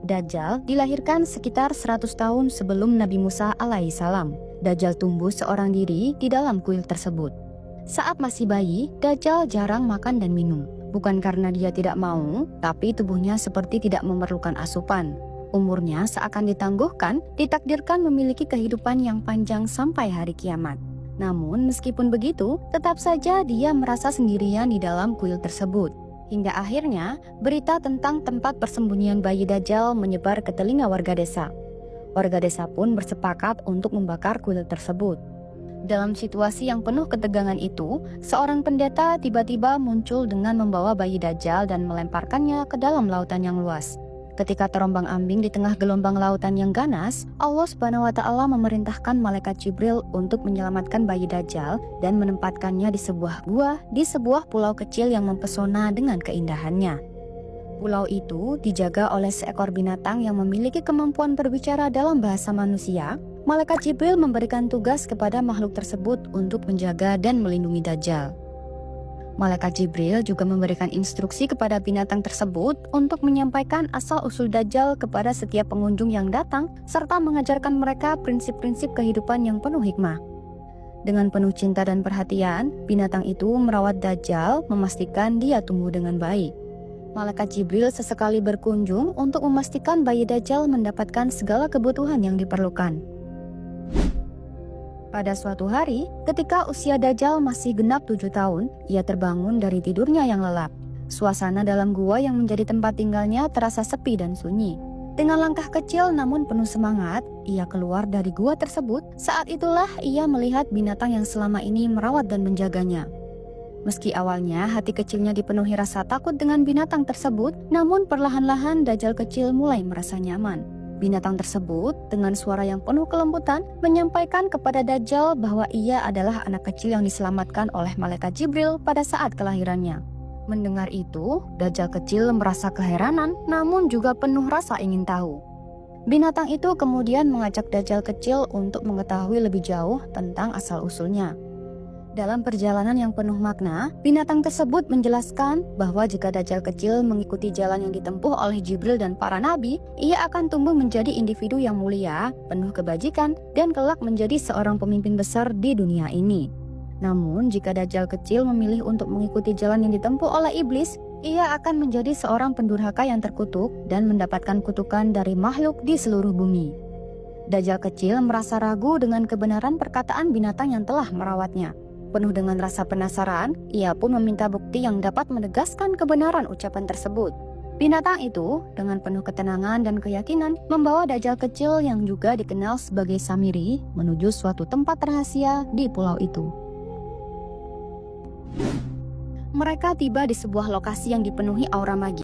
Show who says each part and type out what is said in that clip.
Speaker 1: Dajjal dilahirkan sekitar 100 tahun sebelum Nabi Musa alaihissalam. Dajjal tumbuh seorang diri di dalam kuil tersebut. Saat masih bayi, Dajjal jarang makan dan minum. Bukan karena dia tidak mau, tapi tubuhnya seperti tidak memerlukan asupan. Umurnya seakan ditangguhkan, ditakdirkan memiliki kehidupan yang panjang sampai hari kiamat. Namun meskipun begitu, tetap saja dia merasa sendirian di dalam kuil tersebut. Hingga akhirnya, berita tentang tempat persembunyian bayi Dajjal menyebar ke telinga warga desa. Warga desa pun bersepakat untuk membakar kuil tersebut. Dalam situasi yang penuh ketegangan itu, seorang pendeta tiba-tiba muncul dengan membawa bayi Dajjal dan melemparkannya ke dalam lautan yang luas. Ketika terombang-ambing di tengah gelombang lautan yang ganas, Allah SWT memerintahkan malaikat Jibril untuk menyelamatkan bayi Dajjal dan menempatkannya di sebuah gua di sebuah pulau kecil yang mempesona dengan keindahannya. Pulau itu dijaga oleh seekor binatang yang memiliki kemampuan berbicara dalam bahasa manusia. Malaikat Jibril memberikan tugas kepada makhluk tersebut untuk menjaga dan melindungi Dajjal. Malaikat Jibril juga memberikan instruksi kepada binatang tersebut untuk menyampaikan asal-usul Dajjal kepada setiap pengunjung yang datang, serta mengajarkan mereka prinsip-prinsip kehidupan yang penuh hikmah. Dengan penuh cinta dan perhatian, binatang itu merawat Dajjal, memastikan dia tumbuh dengan baik. Malaikat Jibril sesekali berkunjung untuk memastikan bayi Dajjal mendapatkan segala kebutuhan yang diperlukan. Pada suatu hari, ketika usia Dajjal masih genap 7 tahun, ia terbangun dari tidurnya yang lelap. Suasana dalam gua yang menjadi tempat tinggalnya terasa sepi dan sunyi. Dengan langkah kecil namun penuh semangat, ia keluar dari gua tersebut. Saat itulah ia melihat binatang yang selama ini merawat dan menjaganya. Meski awalnya hati kecilnya dipenuhi rasa takut dengan binatang tersebut, namun perlahan-lahan Dajjal kecil mulai merasa nyaman. Binatang tersebut dengan suara yang penuh kelembutan menyampaikan kepada Dajjal bahwa ia adalah anak kecil yang diselamatkan oleh malaikat Jibril pada saat kelahirannya. Mendengar itu, Dajjal kecil merasa keheranan namun juga penuh rasa ingin tahu. Binatang itu kemudian mengajak Dajjal kecil untuk mengetahui lebih jauh tentang asal-usulnya. Dalam perjalanan yang penuh makna, binatang tersebut menjelaskan bahwa jika Dajjal kecil mengikuti jalan yang ditempuh oleh Jibril dan para nabi, ia akan tumbuh menjadi individu yang mulia, penuh kebajikan, dan kelak menjadi seorang pemimpin besar di dunia ini. Namun, jika Dajjal kecil memilih untuk mengikuti jalan yang ditempuh oleh iblis, ia akan menjadi seorang pendurhaka yang terkutuk dan mendapatkan kutukan dari makhluk di seluruh bumi. Dajjal kecil merasa ragu dengan kebenaran perkataan binatang yang telah merawatnya. Penuh dengan rasa penasaran, ia pun meminta bukti yang dapat menegaskan kebenaran ucapan tersebut. Binatang itu, dengan penuh ketenangan dan keyakinan, membawa Dajjal kecil yang juga dikenal sebagai Samiri menuju suatu tempat rahasia di pulau itu. Mereka tiba di sebuah lokasi yang dipenuhi aura magis.